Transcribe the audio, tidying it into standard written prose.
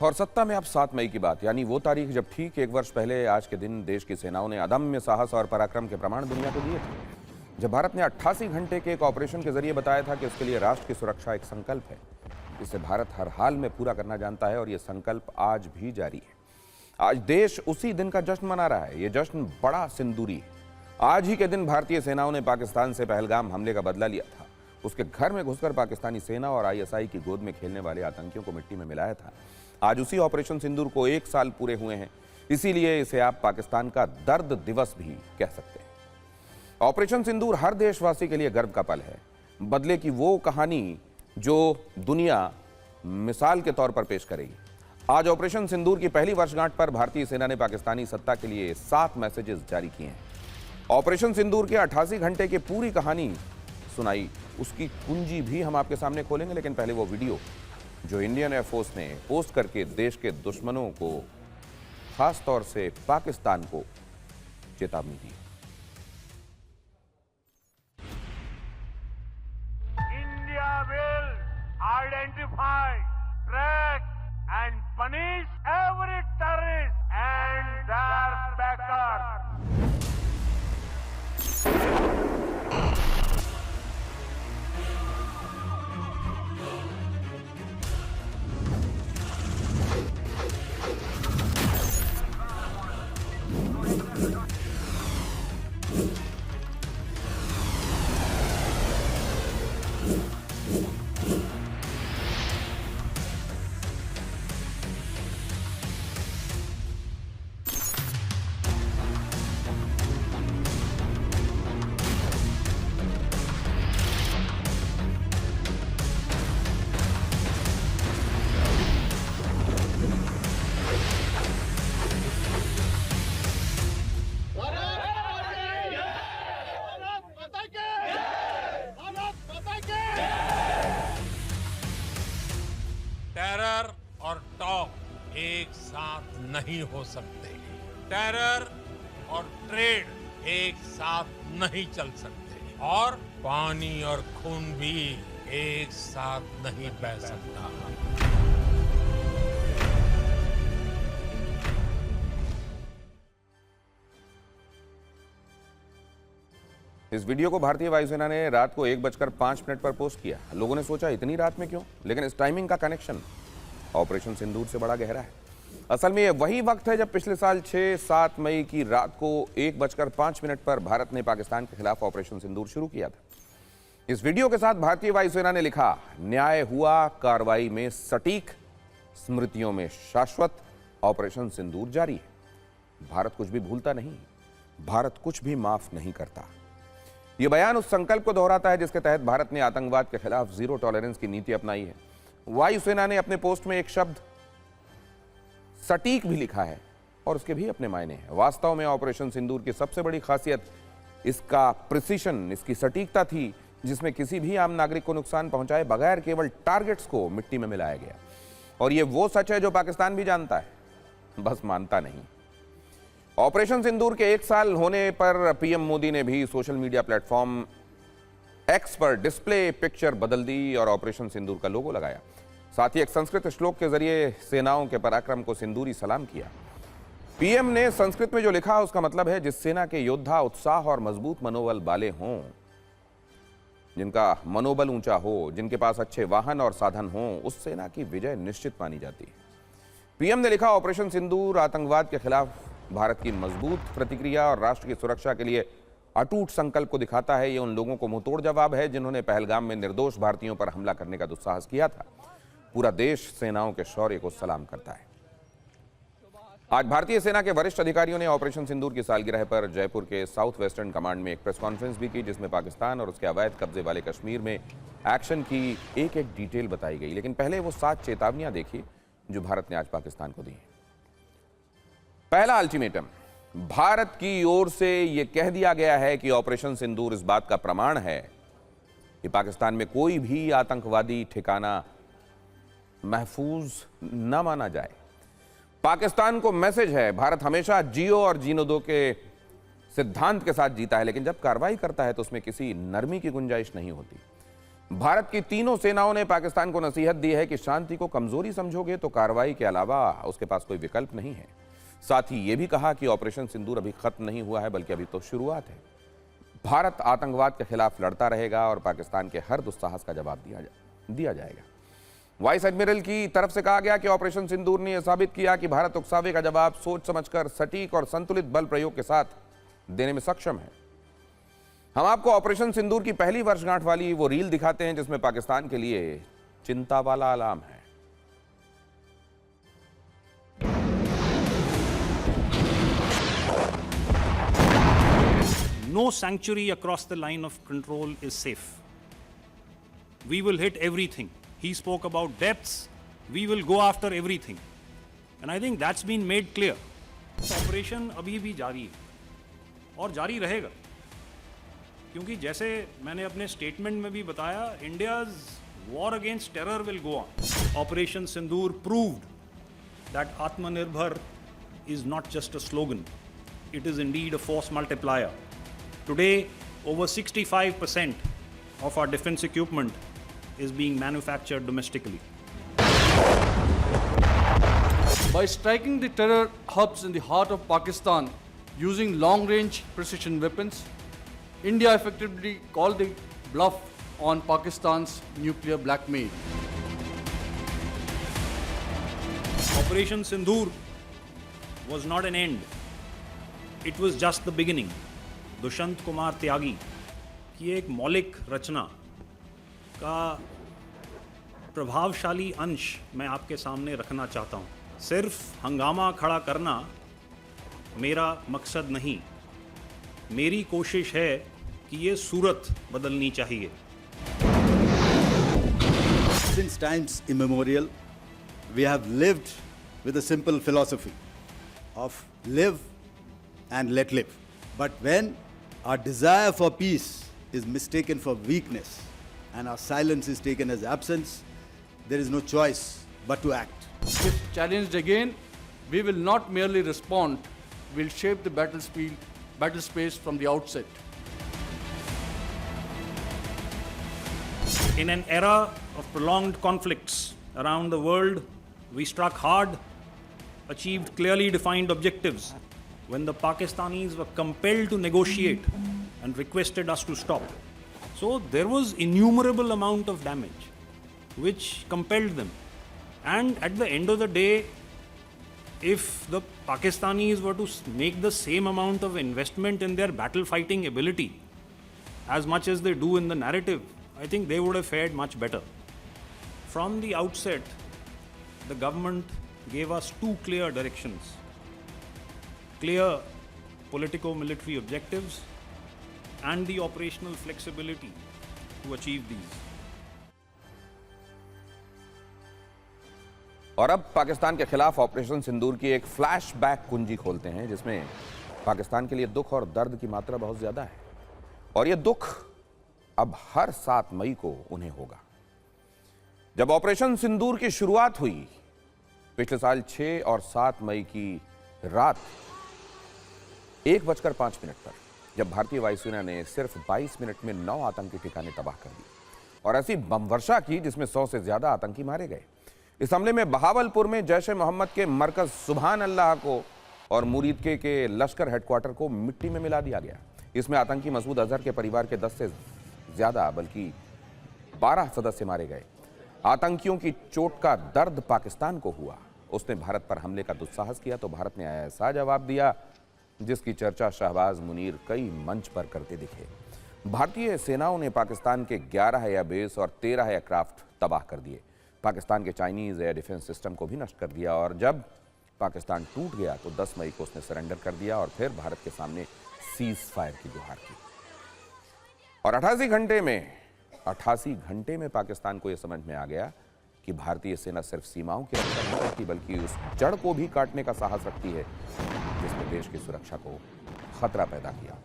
और सत्ता में अब 7 मई की बात, यानी वो तारीख जब ठीक 1 वर्ष पहले आज के दिन देश की सेनाओं ने अदम्य साहस और पराक्रम के प्रमाण दुनिया को दिए थे। जब भारत ने 88 घंटे के एक ऑपरेशन के जरिए बताया था कि उसके लिए राष्ट्र की सुरक्षा एक संकल्प है, इसे भारत हर हाल में पूरा करना जानता है और ये संकल्प आज भी जारी है। आज देश उसी दिन का जश्न मना रहा है। ये जश्न बड़ा सिंदूरी है। आज ही के दिन भारतीय सेनाओं ने पाकिस्तान से पहलगाम हमले का बदला लिया था। उसके घर में घुसकर पाकिस्तानी सेना और आईएसआई की गोद में खेलने वाले आतंकियों को मिट्टी में मिलाया था। आज उसी ऑपरेशन सिंदूर को 1 साल पूरे हुए हैं, इसीलिए इसे आप पाकिस्तान का दर्द दिवस भी कह सकते हैं। ऑपरेशन सिंदूर हर देशवासी के लिए गर्व का पल है। बदले की वो कहानी जो दुनिया मिसाल के तौर पर पेश करेगी। आज ऑपरेशन सिंदूर की पहली वर्षगांठ पर भारतीय सेना ने पाकिस्तानी सत्ता के लिए 7 मैसेजेस जारी किए हैं। ऑपरेशन सिंदूर के 88 घंटे की पूरी कहानी सुनाई, उसकी कुंजी भी हम आपके सामने खोलेंगे, लेकिन पहले वो वीडियो जो इंडियन एयरफोर्स ने पोस्ट करके देश के दुश्मनों को, खास तौर से पाकिस्तान को चेतावनी दी। India will identify, track and punish every terrorist and their backers. Terror और टॉक एक साथ नहीं हो सकते। टेरर और ट्रेड एक साथ नहीं चल सकते और पानी और खून भी एक साथ नहीं बह सकता। इस वीडियो को भारतीय वायुसेना ने रात को 1:05 पर पोस्ट किया। लोगों ने सोचा इतनी रात में क्यों, लेकिन इस टाइमिंग का कनेक्शन ऑपरेशन सिंदूर से बड़ा गहरा है। असल में ये वही वक्त है जब पिछले साल 6-7 मई की रात को 1:05 पर भारत ने पाकिस्तान के खिलाफ ऑपरेशन सिंदूर शुरू किया था। इस वीडियो के साथ भारतीय वायुसेना ने लिखा, न्याय हुआ, कार्रवाई में सटीक, स्मृतियों में शाश्वत, ऑपरेशन सिंदूर जारी है। भारत कुछ भी भूलता नहीं, भारत कुछ भी माफ नहीं करता। यह बयान उस संकल्प को दोहराता है जिसके तहत भारत ने आतंकवाद के खिलाफ जीरो टॉलरेंस की नीति अपनाई है। वायुसेना ने अपने पोस्ट में एक शब्द सटीक भी लिखा है और उसके भी अपने मायने हैं। वास्तव में ऑपरेशन सिंदूर की सबसे बड़ी खासियत इसका प्रिसीशन, इसकी सटीकता थी, जिसमें किसी भी आम नागरिक को नुकसान पहुंचाए बगैर केवल टारगेट्स को मिट्टी में मिलाया गया। और यह वो सच है जो पाकिस्तान भी जानता है, बस मानता नहीं। ऑपरेशन सिंदूर के 1 साल होने पर पीएम मोदी ने भी सोशल मीडिया प्लेटफॉर्म एक्स पर डिस्प्ले पिक्चर बदल दी और ऑपरेशन सिंदूर का लोगो लगाया। साथ ही एक संस्कृत श्लोक के जरिए सेनाओं के पराक्रम को सिंदूरी सलाम किया। पीएम ने संस्कृत में जो लिखा उसका मतलब है, जिस सेना के योद्धा उत्साह और मजबूत मनोबल वाले हों, जिनका मनोबल ऊंचा हो, जिनके पास अच्छे वाहन और साधन हों, उस सेना की विजय निश्चित मानी जाती है। पीएम ने लिखा, ऑपरेशन सिंदूर आतंकवाद के खिलाफ भारत की मजबूत प्रतिक्रिया और राष्ट्र की सुरक्षा के लिए अटूट संकल्प को दिखाता है। ये उन लोगों को मुंहतोड़ जवाब है जिन्होंने पहलगाम में निर्दोष भारतीयों पर हमला करने का दुस्साहस किया था। पूरा देश सेनाओं के शौर्य को सलाम करता है। आज भारतीय सेना के वरिष्ठ अधिकारियों ने ऑपरेशन सिंदूर की सालगिरह पर जयपुर के साउथ वेस्टर्न कमांड में एक प्रेस कॉन्फ्रेंस भी की, जिसमें पाकिस्तान और उसके अवैध कब्जे वाले कश्मीर में एक्शन की एक-एक डिटेल बताई गई। लेकिन पहले वो 7 चेतावनियां देखिए जो भारत ने आज पाकिस्तान को दी हैं। पहला अल्टीमेटम, भारत की ओर से यह कह दिया गया है कि ऑपरेशन सिंदूर इस बात का प्रमाण है कि पाकिस्तान में कोई भी आतंकवादी ठिकाना महफूज न माना जाए। पाकिस्तान को मैसेज है, भारत हमेशा जियो और जीनो दो के सिद्धांत के साथ जीता है, लेकिन जब कार्रवाई करता है तो उसमें किसी नरमी की गुंजाइश नहीं होती। भारत की तीनों सेनाओं ने पाकिस्तान को नसीहत दी है कि शांति को कमजोरी समझोगे तो कार्रवाई के अलावा उसके पास कोई विकल्प नहीं है। साथ ही यह भी कहा कि ऑपरेशन सिंदूर अभी खत्म नहीं हुआ है, बल्कि अभी तो शुरुआत है। भारत आतंकवाद के खिलाफ लड़ता रहेगा और पाकिस्तान के हर दुस्साहस का जवाब दिया जाएगा। वाइस एडमिरल की तरफ से कहा गया कि ऑपरेशन सिंदूर ने यह साबित किया कि भारत उकसावे का जवाब सोच समझकर सटीक और संतुलित बल प्रयोग के साथ देने में सक्षम है। हम आपको ऑपरेशन सिंदूर की पहली वर्षगांठ वाली वो रील दिखाते हैं जिसमें पाकिस्तान के लिए चिंता वाला अलार्म है। No sanctuary across the line of control is safe. We will hit everything. He spoke about depths. We will go after everything. And I think that's been made clear. Operation अभी भी जारी है और जारी रहेगा, क्योंकि जैसे मैंने अपने स्टेटमेंट में भी बताया, India's war against terror will go on. Operation Sindoor proved that Atmanirbhar is not just a slogan. It is indeed a force multiplier. Today, over 65% of our defense equipment is being manufactured domestically. By striking the terror hubs in the heart of Pakistan using long-range precision weapons, India effectively called the bluff on Pakistan's nuclear blackmail. Operation Sindoor was not an end. It was just the beginning. Dushyant Kumar त्यागी की एक मौलिक रचना का प्रभावशाली अंश मैं आपके सामने रखना चाहता हूँ। सिर्फ हंगामा खड़ा करना मेरा मकसद नहीं, मेरी कोशिश है कि ये सूरत बदलनी चाहिए। Since times immemorial, we have lived with a simple philosophy of live and let live. But when our desire for peace is mistaken for weakness and our silence is taken as absence, there is no choice but to act. If challenged again, we will not merely respond, we'll shape the battle space from the outset. In an era of prolonged conflicts around the world, we struck hard, achieved clearly defined objectives when the Pakistanis were compelled to negotiate and requested us to stop. So there was innumerable amount of damage which compelled them. And at the end of the day, if the Pakistanis were to make the same amount of investment in their battle fighting ability as much as they do in the narrative, I think they would have fared much better. From the outset, the government gave us two clear directions: clear politico-military objectives and the operational flexibility to achieve these. और अब पाकिस्तान के खिलाफ operation सिंदूर की एक flashback कुंजी खोलते हैं जिसमें पाकिस्तान के लिए दुख और दर्द की मात्रा बहुत ज्यादा है, और यह दुख अब हर 7 मई को उन्हें होगा। जब ऑपरेशन सिंदूर की शुरुआत हुई पिछले साल 6 और 7 मई की रात 1:05 पर, जब भारतीय वायुसेना ने सिर्फ 22 मिनट में 9 आतंकी ठिकाने तबाह कर दिए और ऐसी बम वर्षा की जिसमें 100 से ज्यादा आतंकी मारे गए। इस हमले में बहावलपुर में जैश-ए-मोहम्मद के मरकज सुभान अल्लाह को और मुरीद के लश्कर हेडक्वार्टर को मिट्टी में मिला दिया गया। इसमें आतंकी मसूद अजहर के परिवार के 10 से ज्यादा बल्कि 12 सदस्य मारे गए। आतंकियों की चोट का दर्द पाकिस्तान को हुआ। उसने भारत पर हमले का दुस्साहस किया तो भारत ने ऐसा जवाब दिया जिसकी चर्चा शहबाज मुनीर कई मंच पर करते दिखे। भारतीय सेनाओं ने पाकिस्तान के 11 एयरबेस और 13 एयरक्राफ्ट तबाह कर दिए। पाकिस्तान के चाइनीज एयर डिफेंस सिस्टम को भी नष्ट कर दिया, और जब पाकिस्तान टूट गया तो 10 मई को उसने सरेंडर कर दिया और फिर भारत के सामने सीज फायर की गुहार की। और 88 घंटे में पाकिस्तान को यह समझ में आ गया कि भारतीय सेना सिर्फ सीमाओं की रक्षा नहीं करती बल्कि उस जड़ को भी काटने का साहस रखती है जिसने देश की सुरक्षा को खतरा पैदा किया।